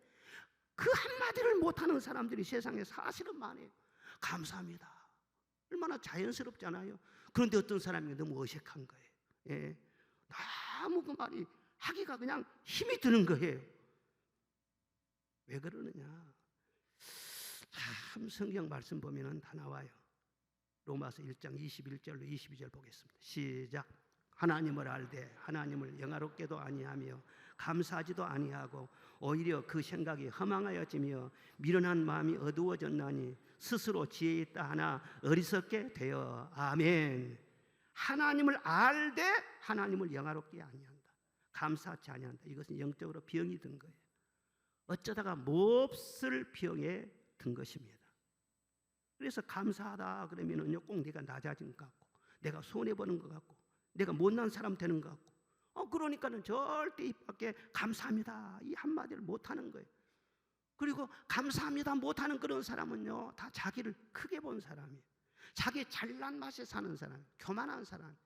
Speaker 1: 그 한마디를 못하는 사람들이 세상에 사실은 많아요. 감사합니다 얼마나 자연스럽잖아요. 그런데 어떤 사람이 너무 어색한 거예요. 예. 너무 그 말이 하기가 그냥 힘이 드는 거예요. 왜 그러느냐? 참 성경 말씀 보면은 다 나와요. 로마서 1장 21절로 22절 보겠습니다. 시작. 하나님을 알되 하나님을 영화롭게도 아니하며 감사하지도 아니하고 오히려 그 생각이 허망하여지며 미련한 마음이 어두워졌나니 스스로 지혜 있다 하나 어리석게 되어. 아멘. 하나님을 알되 하나님을 영화롭게 아니한다. 감사하지 아니한다. 이것은 영적으로 병이 든 거예요. 어쩌다가 몹쓸 병에 든 것입니다. 그래서 감사하다 그러면은요 꼭 내가 낮아진 것 같고 내가 손해보는 것 같고 내가 못난 사람 되는 것 같고 그러니까는 절대 입 밖에 감사합니다 이 한마디를 못하는 거예요. 그리고 감사합니다 못하는 그런 사람은요 다 자기를 크게 본 사람이에요. 자기 잘난 맛에 사는 사람, 교만한 사람.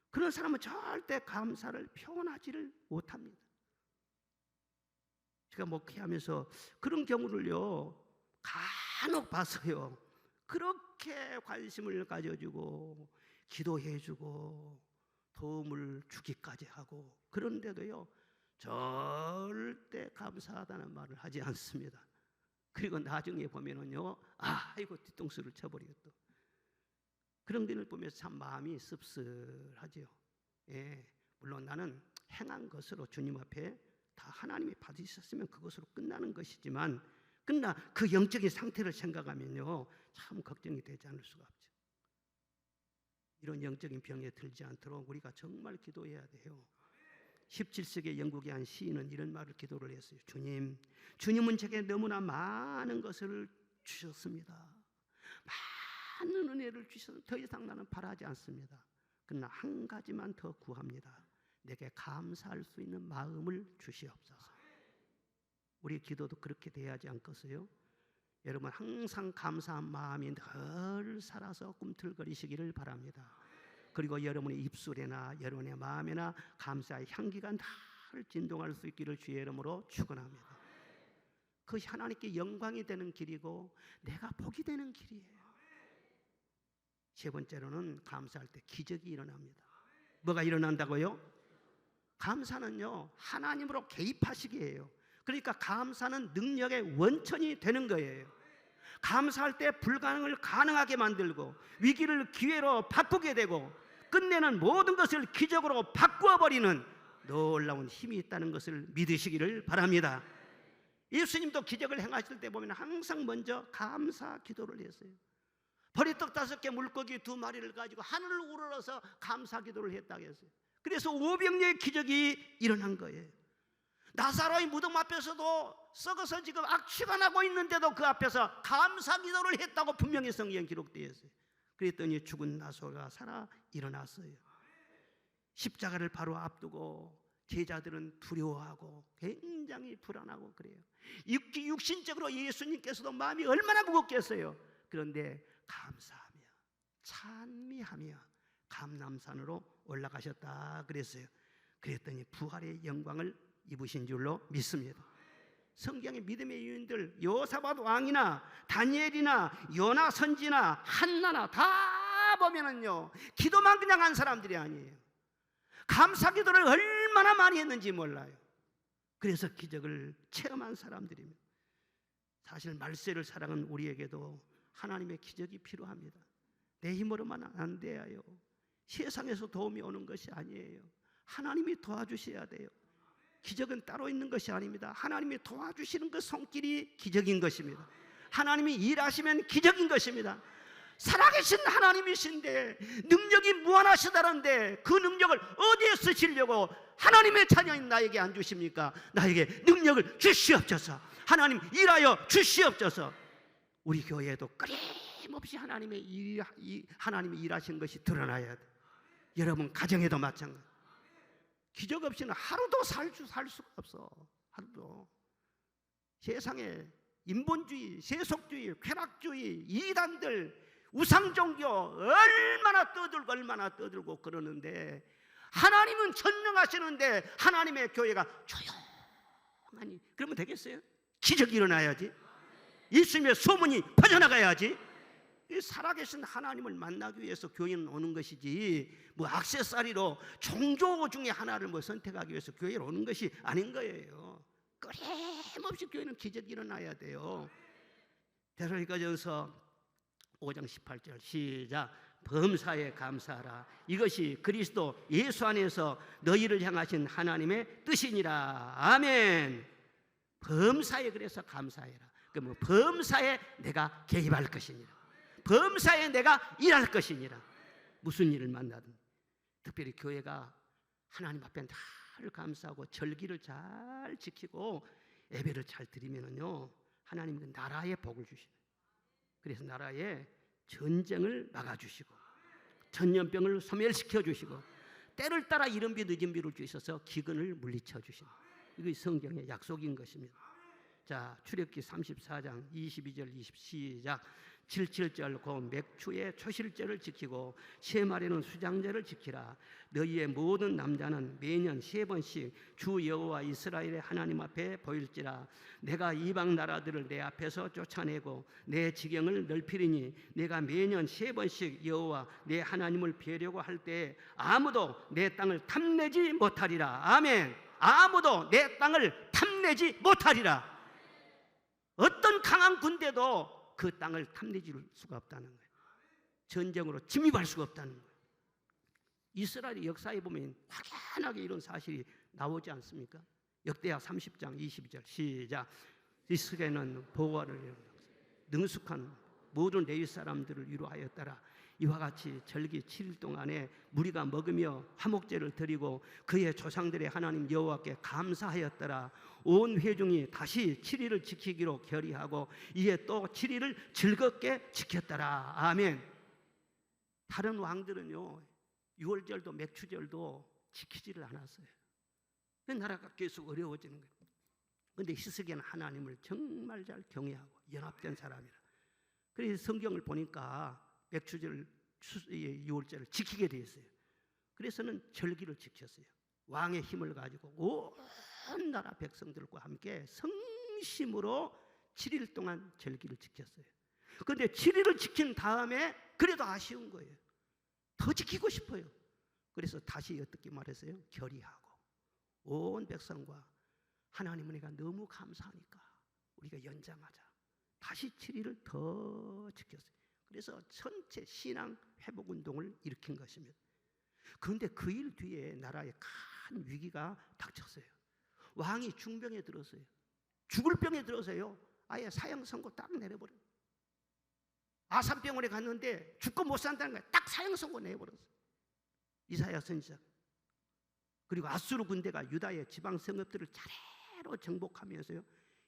Speaker 1: 그런 사람은 절대 감사를 표현하지를 못합니다. 제가 목회하면서 그런 경우를요 간혹 봤어요. 그렇게 관심을 가져주고 기도해주고 도움을 주기까지 하고 그런데도요 절대 감사하다는 말을 하지 않습니다. 그리고 나중에 보면은요 아이고 뒤통수를 쳐버리고 또 그런 것을 보면서 참 마음이 씁쓸하죠. 예, 물론 나는 행한 것으로 주님 앞에 다 하나님이 받으셨으면 그것으로 끝나는 것이지만 그러나 그 영적인 상태를 생각하면요 참 걱정이 되지 않을 수가 없죠. 이런 영적인 병에 들지 않도록 우리가 정말 기도해야 돼요. 17세기 영국의 한 시인은 이런 말을 기도를 했어요. 주님은 제게 너무나 많은 것을 주셨습니다. 많은 은혜를 주셔서 더 이상 나는 바라지 않습니다. 그러나 한 가지만 더 구합니다. 내게 감사할 수 있는 마음을 주시옵소서. 우리 기도도 그렇게 돼야지 않겠어요? 여러분 항상 감사한 마음이 늘 살아서 꿈틀거리시기를 바랍니다. 그리고 여러분의 입술에나 여러분의 마음에나 감사의 향기가 늘 진동할 수 있기를 주의 이름으로 축원합니다. 그것이 하나님께 영광이 되는 길이고 내가 복이 되는 길이에요. 세 번째로는 감사할 때 기적이 일어납니다. 뭐가 일어난다고요? 감사는요 하나님으로 개입하시기예요. 그러니까 감사는 능력의 원천이 되는 거예요. 감사할 때 불가능을 가능하게 만들고 위기를 기회로 바꾸게 되고 끝내는 모든 것을 기적으로 바꾸어버리는 놀라운 힘이 있다는 것을 믿으시기를 바랍니다. 예수님도 기적을 행하실 때 보면 항상 먼저 감사 기도를 했어요. 보리떡 5개 물고기 2마리를 가지고 하늘을 우러러서 감사 기도를 했다고 했어요. 그래서 500녀의 기적이 일어난 거예요. 나사로의 무덤 앞에서도 썩어서 지금 악취가 나고 있는데도 그 앞에서 감사 기도를 했다고 분명히 성경에 기록되어 있어요. 그랬더니 죽은 나사로가 살아 일어났어요. 십자가를 바로 앞두고 제자들은 두려워하고 굉장히 불안하고 그래요. 육신적으로 예수님께서도 마음이 얼마나 무겁겠어요. 그런데 감사하며 찬미하며 감람산으로 올라가셨다 그랬어요. 그랬더니 부활의 영광을 입으신 줄로 믿습니다. 성경의 믿음의 유인들 여호사밧 왕이나 다니엘이나 요나 선지나 한나나 다 보면은요 기도만 그냥 한 사람들이 아니에요. 감사 기도를 얼마나 많이 했는지 몰라요. 그래서 기적을 체험한 사람들입니다. 사실 말세를 살아가는 우리에게도 하나님의 기적이 필요합니다. 내 힘으로만 안 돼요. 세상에서 도움이 오는 것이 아니에요. 하나님이 도와주셔야 돼요. 기적은 따로 있는 것이 아닙니다. 하나님이 도와주시는 그 손길이 기적인 것입니다. 하나님이 일하시면 기적인 것입니다. 살아계신 하나님이신데 능력이 무한하시다는데 그 능력을 어디에 쓰시려고 하나님의 자녀인 나에게 안 주십니까? 나에게 능력을 주시옵소서. 하나님 일하여 주시옵소서. 우리 교회에도 끊임없이 하나님이 일하신 것이 드러나야 돼. 여러분 가정에도 마찬가지. 기적 없이는 하루도 살 수가 없어. 하루도. 세상에 인본주의, 세속주의, 쾌락주의, 이단들 우상 종교 얼마나 떠들고 그러는데 하나님은 전능하시는데 하나님의 교회가 조용하니 그러면 되겠어요? 기적이 일어나야지. 예수님의 소문이 퍼져나가야지. 살아계신 하나님을 만나기 위해서 교회는 오는 것이지 뭐 액세서리로 종교 중에 하나를 뭐 선택하기 위해서 교회에 오는 것이 아닌 거예요. 끊임없이 교회는 기적이 일어나야 돼요. 데살로니가전서 5장 18절 시작. 범사에 감사하라. 이것이 그리스도 예수 안에서 너희를 향하신 하나님의 뜻이니라. 아멘. 범사에 그래서 감사해라. 그러면 범사에 내가 개입할 것이니라. 범사에 내가 일할 것이니라. 무슨 일을 만나든 특별히 교회가 하나님 앞에 늘 감사하고 절기를 잘 지키고 예배를 잘 드리면은요 하나님은 나라의 복을 주시네. 그래서 나라에 전쟁을 막아주시고 전염병을 소멸시켜 주시고 때를 따라 이른 비 늦은 비를 주셔서 기근을 물리쳐 주시는 이게 성경의 약속인 것입니다. 자, 출애굽기 34장 22절 20 시작. 77절 곧 맥추의 초실절을 지키고 세말에는 수장절을 지키라. 너희의 모든 남자는 매년 3번씩 주 여호와 이스라엘의 하나님 앞에 보일지라. 내가 이방 나라들을 내 앞에서 쫓아내고 내 지경을 넓히리니 내가 매년 3번씩 여호와 내 하나님을 뵈려고 할 때에 아무도 내 땅을 탐내지 못하리라. 아멘. 아무도 내 땅을 탐내지 못하리라. 어떤 강한 군대도 그 땅을 탐내질 수가 없다는 거예요. 전쟁으로 침입할 수가 없다는 거예요. 이스라엘의 역사에 보면 확연하게 이런 사실이 나오지 않습니까? 역대하 30장 22절 시작. 이스라엘은 보호하를 능숙한 모든 레위 사람들을 위로하였더라. 이와 같이 절기 7일 동안에 무리가 먹으며 화목제를 드리고 그의 조상들의 하나님 여호와께 감사하였더라. 온 회중이 다시 7일을 지키기로 결의하고 이에 또 7일을 즐겁게 지켰더라. 아멘. 다른 왕들은요 6월절도 맥추절도 지키지를 않았어요. 나라가 계속 어려워지는 거예요. 그런데 히스기야는 하나님을 정말 잘 경외하고 연합된 사람이라. 그래서 성경을 보니까 맥추절 6월절을 지키게 되어 있어요. 그래서는 절기를 지켰어요. 왕의 힘을 가지고 온 나라 백성들과 함께 성심으로 7일 동안 절기를 지켰어요. 그런데 7일을 지킨 다음에 그래도 아쉬운 거예요. 더 지키고 싶어요. 그래서 다시 어떻게 말했어요? 결의하고 온 백성과 하나님 은혜가 너무 감사하니까 우리가 연장하자. 다시 7일을 더 지켰어요. 그래서 전체 신앙 회복 운동을 일으킨 것입니다. 그런데 그 일 뒤에 나라에 큰 위기가 닥쳤어요. 왕이 중병에 들었어요. 죽을 병에 들어서요. 아예 사형 선고 딱 내려버려요. 아산병원에 갔는데 죽고 못 산다는 거예요. 딱 사형 선고 내버렸어요. 이사야 선지자. 그리고 아수르 군대가 유다의 지방 성읍들을 차례로 정복하면서요.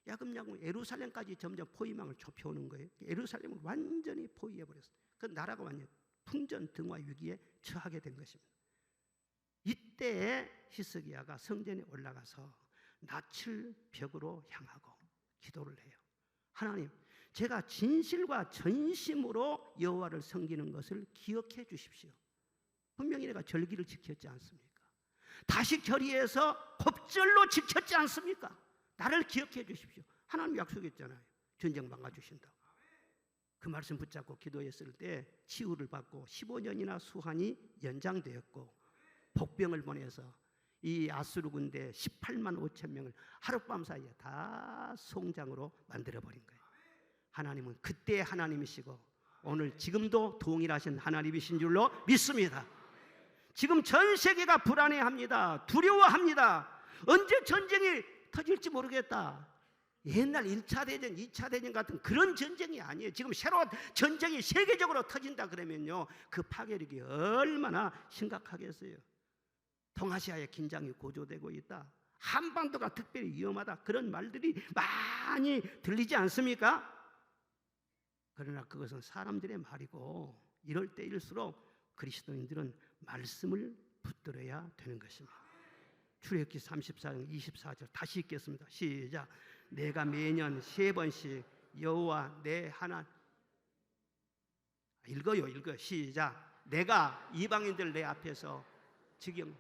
Speaker 1: 야금야금 예루살렘까지 점점 포위망을 좁혀오는 거예요. 예루살렘을 완전히 포위해버렸어요. 그 나라가 완전 풍전등화 위기에 처하게 된 것입니다. 이때 히스기야가 성전에 올라가서 낯을 벽으로 향하고 기도를 해요. 하나님, 제가 진실과 전심으로 여호와를 섬기는 것을 기억해 주십시오. 분명히 내가 절기를 지켰지 않습니까? 다시 결의해서 법절로 지켰지 않습니까? 나를 기억해 주십시오. 하나님 약속했잖아요. 전쟁 막아주신다고. 그 말씀 붙잡고 기도했을 때 치유를 받고 15년이나 수한이 연장되었고 복병을 보내서 이 아수르 군대 18만 5천 명을 하룻밤 사이에 다 송장으로 만들어버린 거예요. 하나님은 그때 하나님이시고 오늘 지금도 동일하신 하나님이신 줄로 믿습니다. 지금 전 세계가 불안해합니다. 두려워합니다. 언제 전쟁이 터질지 모르겠다. 옛날 1차 대전, 2차 대전 같은 그런 전쟁이 아니에요. 지금 새로운 전쟁이 세계적으로 터진다 그러면요, 그 파괴력이 얼마나 심각하겠어요. 동아시아의 긴장이 고조되고 있다. 한반도가 특별히 위험하다. 그런 말들이 많이 들리지 않습니까? 그러나 그것은 사람들의 말이고 이럴 때일수록 그리스도인들은 말씀을 붙들어야 되는 것입니다. 출애굽기 34장 24절 다시 읽겠습니다. 시작. 내가 매년 3번씩 여호와 내 하나님 읽어요. 시작. 내가 이방인들 내 앞에서 지경.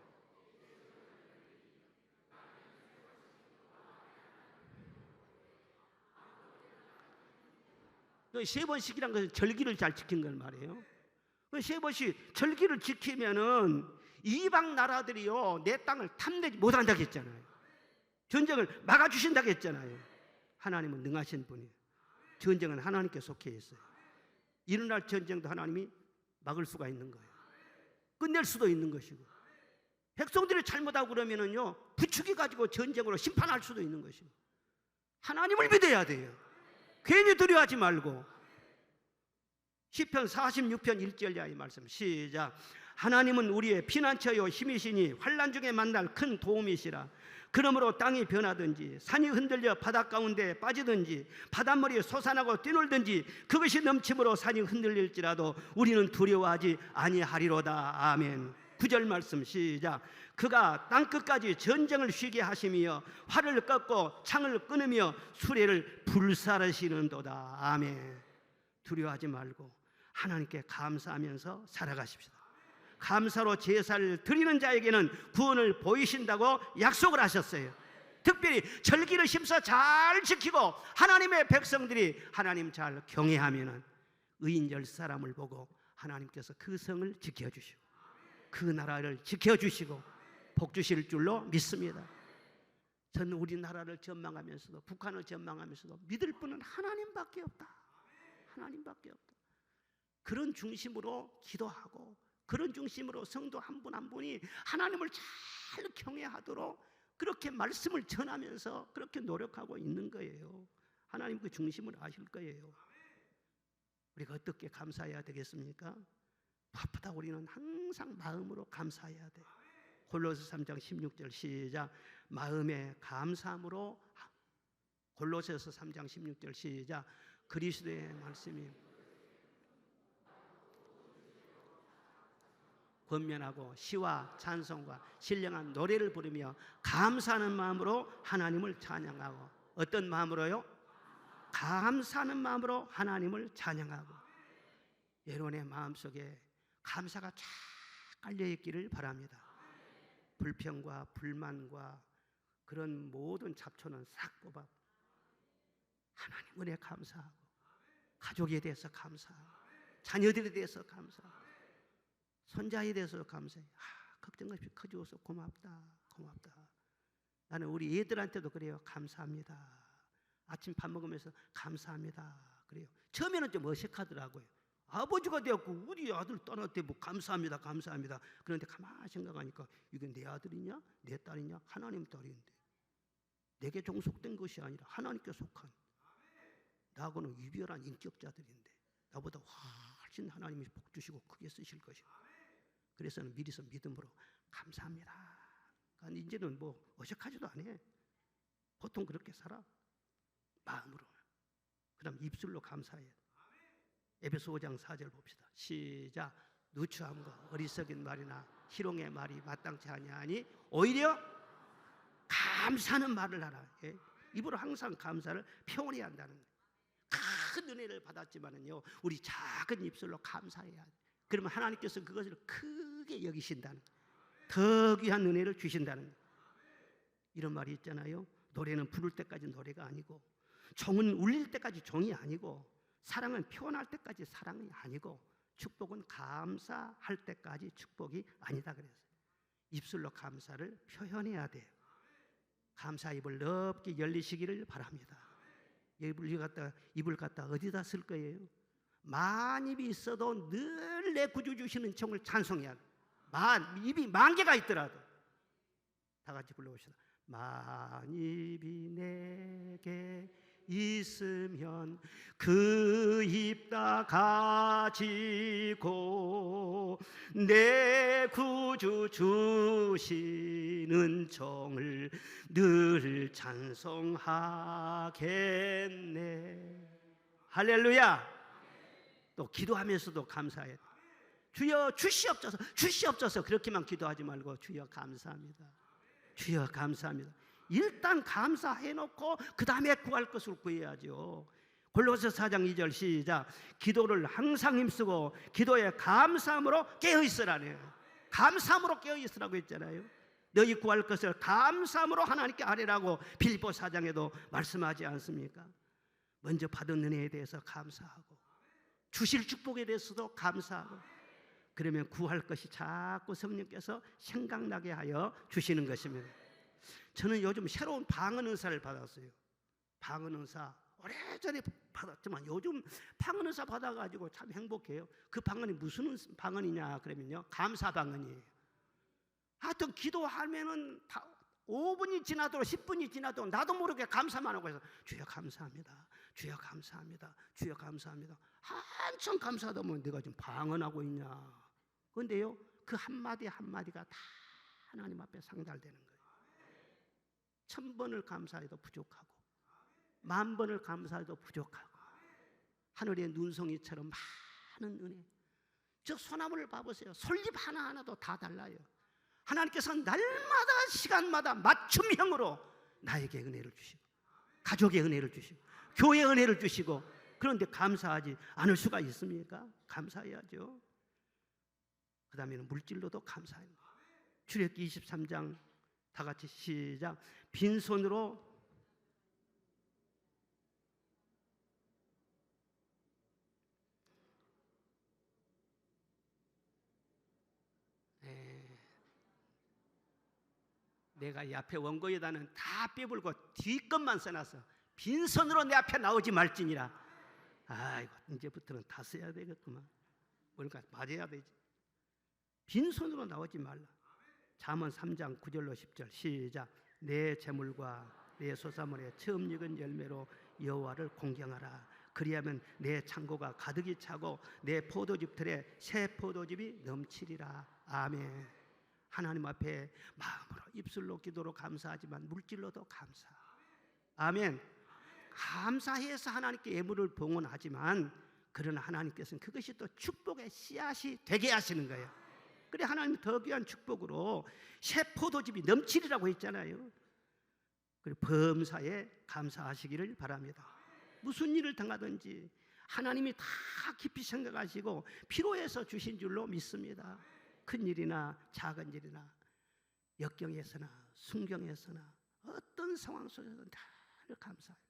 Speaker 1: 세 번씩이란 것은 절기를 잘 지킨 건 말이에요. 세 번씩 절기를 지키면은 이방 나라들이요 내 땅을 탐내지 못한다고 했잖아요. 전쟁을 막아주신다고 했잖아요. 하나님은 능하신 분이에요. 전쟁은 하나님께 속해 있어요. 일어날 전쟁도 하나님이 막을 수가 있는 거예요. 끝낼 수도 있는 것이고, 백성들이 잘못하고 그러면은요 부추기 가지고 전쟁으로 심판할 수도 있는 것이고, 하나님을 믿어야 돼요. 괜히 두려워하지 말고. 시편 46편 1절 이 말씀 시작. 하나님은 우리의 피난처요 힘이시니 환난 중에 만날 큰 도움이시라. 그러므로 땅이 변하든지 산이 흔들려 바닷 가운데 빠지든지 바닷물이 솟아나고 뛰놀든지 그것이 넘침으로 산이 흔들릴지라도 우리는 두려워하지 아니하리로다. 아멘. 9절 말씀 시작. 그가 땅끝까지 전쟁을 쉬게 하시며 활을 꺾고 창을 끊으며 수레를 불사르시는도다. 아멘. 두려워하지 말고 하나님께 감사하면서 살아가십시다. 감사로 제사를 드리는 자에게는 구원을 보이신다고 약속을 하셨어요. 특별히 절기를 힘써 잘 지키고 하나님의 백성들이 하나님 잘 경외하면 의인 10사람을 보고 하나님께서 그 성을 지켜주시고 그 나라를 지켜주시고 복 주실 줄로 믿습니다. 저는 우리나라를 전망하면서도 북한을 전망하면서도 믿을 분은 하나님밖에 없다. 하나님밖에 없다. 그런 중심으로 기도하고 그런 중심으로 성도 한 분 한 분이 하나님을 잘 경외하도록 그렇게 말씀을 전하면서 그렇게 노력하고 있는 거예요. 하나님 그 중심을 아실 거예요. 우리가 어떻게 감사해야 되겠습니까? 무엇보다 우리는 항상 마음으로 감사해야 돼요. 골로새 3장 16절 시작. 마음에 감사함으로. 골로새서 3장 16절 시작. 그리스도의 말씀이 권면하고 시와 찬송과 신령한 노래를 부르며 감사하는 마음으로 하나님을 찬양하고. 어떤 마음으로요? 감사하는 마음으로 하나님을 찬양하고. 여러분의 마음속에 감사가 쫙 깔려있기를 바랍니다. 불평과 불만과 그런 모든 잡초는 싹 뽑아 하나님 은혜 감사하고, 가족에 대해서 감사하고, 자녀들에 대해서 감사하고, 손자에 대해서 감사해. 걱정 없이 커주어서 고맙다. 나는 우리 애들한테도 그래요. 감사합니다. 아침 밥 먹으면서 감사합니다. 그래요. 처음에는 좀 어색하더라고요. 아버지가 되었고 우리 아들 떠났대 뭐 감사합니다. 그런데 가만히 생각하니까 이게 내 아들이냐 내 딸이냐 하나님 딸인데, 내게 종속된 것이 아니라 하나님께 속한 나하고는 유별한 인격자들인데 나보다 훨씬 하나님이 복 주시고 크게 쓰실 것이고, 그래서는 미리서 믿음으로 감사합니다. 그러니까 이제는 뭐 어색하지도 않아. 보통 그렇게 살아. 마음으로. 그 다음 입술로 감사해야 돼. 에베소 5장 4절 봅시다. 시작. 누추함과 어리석인 말이나 희롱의 말이 마땅치 아니하니 오히려 감사하는 말을 하라. 예? 입으로 항상 감사를 표현해야 한다는 거예요. 큰 은혜를 받았지만은요 우리 작은 입술로 감사해야 돼. 그러면 하나님께서 그것을 크게 여기신다는 거예요. 더 귀한 은혜를 주신다는 거예요. 이런 말이 있잖아요. 노래는 부를 때까지 노래가 아니고, 종은 울릴 때까지 종이 아니고, 사랑은 표현할 때까지 사랑이 아니고, 축복은 감사할 때까지 축복이 아니다 그랬어요. 입술로 감사를 표현해야 돼요. 감사 입을 넓게 열리시기를 바랍니다. 입을 갖다 어디다 쓸 거예요? 만입이 있어도 늘 내 구주 주시는 종을 찬송해야 돼. 입이 만 개가 있더라도 다 같이 불러봅시다. 만입이 내게 있으면 그 입 다 가지고 내 구주 주시는 종을 늘 찬송하겠네. 할렐루야. 또 기도하면서도 감사해. 주여 주시옵소서 그렇게만 기도하지 말고 주여 감사합니다. 주여 감사합니다. 일단 감사해놓고 그 다음에 구할 것을 구해야죠. 골로새 4장 2절 시작. 기도를 항상 힘쓰고 기도에 감사함으로 깨어있으라네요. 감사함으로 깨어있으라고 했잖아요. 너희 구할 것을 감사함으로 하나님께 아뢰라고 빌립보 4장에도 말씀하지 않습니까? 먼저 받은 은혜에 대해서 감사하고 주실 축복에 대해서도 감사하고, 그러면 구할 것이 자꾸 성령께서 생각나게 하여 주시는 것입니다. 저는 요즘 새로운 방언 은사를 받았어요. 방언 은사 오래전에 받았지만 요즘 방언 은사 받아가지고 참 행복해요. 그 방언이 무슨 방언이냐 그러면요, 감사 방언이에요. 하여튼 기도하면은 5분이 지나도 10분이 지나도 나도 모르게 감사만 하고 해서 주여 감사합니다, 주여 감사합니다, 주여 감사합니다. 한참 감사하다 보면 내가 지금 방언하고 있냐. 그런데요, 그 한마디 한마디가 다 하나님 앞에 상달되는 거예요. 1000번을 감사해도 부족하고 10,000번을 감사해도 부족하고, 하늘의 눈송이처럼 많은 은혜. 저 소나무를 봐보세요. 솔잎 하나하나도 다 달라요. 하나님께서 날마다 시간마다 맞춤형으로 나에게 은혜를 주시고 가족의 은혜를 주시고 교회의 은혜를 주시고, 그런데 감사하지 않을 수가 있습니까? 감사해야죠. 그 다음에는 물질로도 감사해요. 출애굽기 23장 다 같이 시작. 빈손으로 내가 이 앞에 원고에다는 다 빼불고 뒷것만 써놨어. 빈손으로 내 앞에 나오지 말지니라. 아이고, 이제부터는 다 써야 되겠구만. 그러니까 맞아야 되지. 빈손으로 나오지 말라. 잠언 3장 9절로 10절 시작. 내 재물과 내 소사물의 처음 익은 열매로 여호와를 공경하라. 그리하면 내 창고가 가득히 차고 내 포도즙 틀에 새 포도즙이 넘치리라. 아멘. 하나님 앞에 마음으로 입술로 기도로 감사하지만 물질로도 감사. 아멘. 감사해서 하나님께 예물을 봉헌하지만, 그러나 하나님께서는 그것이 또 축복의 씨앗이 되게 하시는 거예요. 그래 하나님 더 귀한 축복으로 새 포도즙이 넘치리라고 했잖아요. 그리고 범사에 감사하시기를 바랍니다. 무슨 일을 당하든지 하나님이 다 깊이 생각하시고 필요해서 주신 줄로 믿습니다. 큰 일이나 작은 일이나 역경에서나 순경에서나 어떤 상황 속에서는 다 감사해요.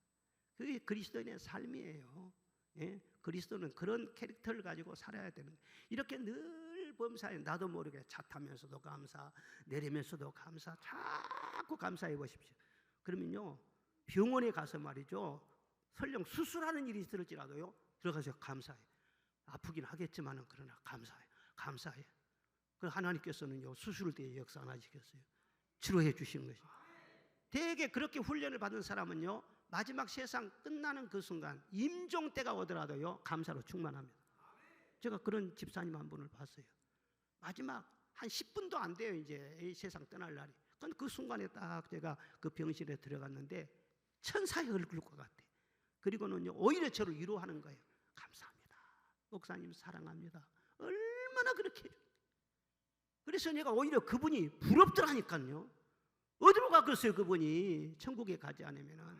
Speaker 1: 그게 그리스도인의 삶이에요. 예? 그리스도는 그런 캐릭터를 가지고 살아야 되는 거예요. 이렇게 늘 범사에 나도 모르게 차 타면서도 감사, 내리면서도 감사, 자꾸 감사해 보십시오. 그러면요, 병원에 가서 말이죠, 설령 수술하는 일이 있을지라도요, 들어가서 감사해. 아프긴 하겠지만은 그러나 감사해, 감사해. 그 하나님께서는요, 수술 때에 역사 안 하시겠어요? 치료해 주시는 것입니다. 대개 그렇게 훈련을 받은 사람은요, 마지막 세상 끝나는 그 순간 임종 때가 오더라도요, 감사로 충만합니다. 제가 그런 집사님 한 분을 봤어요. 마지막 한 10분도 안 돼요, 이제 이 세상 떠날 날이. 근데 그 순간에 딱 제가 그 병실에 들어갔는데 천사의 얼굴과 같아. 그리고는요, 오히려 저를 위로하는 거예요. 감사합니다, 목사님 사랑합니다. 얼마나 그렇게. 그래서 내가 오히려 그분이 부럽더라니까요. 어디로 가겠어요 그분이, 천국에 가지 않으면은.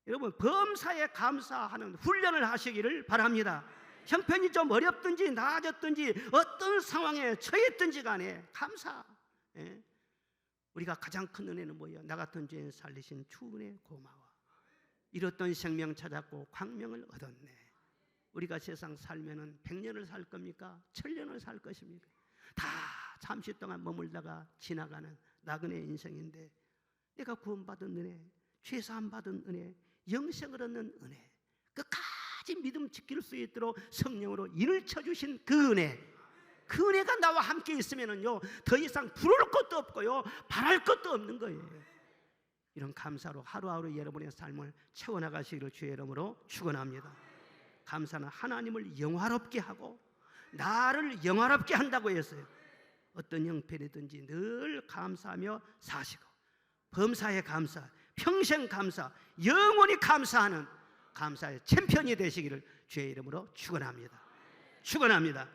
Speaker 1: 여러분, 범사에 감사하는 훈련을 하시기를 바랍니다. 형편이 좀 어렵든지 나아졌든지 어떤 상황에 처했든지 간에 감사. 예? 우리가 가장 큰 은혜는 뭐예요? 나 같은 죄인 살리신 주 은혜 고마워. 잃었던 생명 찾았고 광명을 얻었네. 우리가 세상 살면은 100년을 살 겁니까? 1000년을 살 것입니까? 다 잠시 동안 머물다가 지나가는 나그네 인생인데, 내가 구원받은 은혜, 죄사함 받은 은혜, 영생을 얻는 은혜, 끝까지 믿음 지킬 수 있도록 성령으로 일을 쳐주신 그 은혜, 그 은혜가 나와 함께 있으면은요, 더 이상 부러울 것도 없고요, 바랄 것도 없는 거예요. 이런 감사로 하루하루 여러분의 삶을 채워나가시기를 주의 이름으로 축원합니다. 감사는 하나님을 영화롭게 하고 나를 영화롭게 한다고 했어요. 어떤 형편이든지 늘 감사하며 사시고, 범사에 감사, 평생 감사, 영원히 감사하는 감사의 챔피언이 되시기를 주의 이름으로 축원합니다. 축원합니다.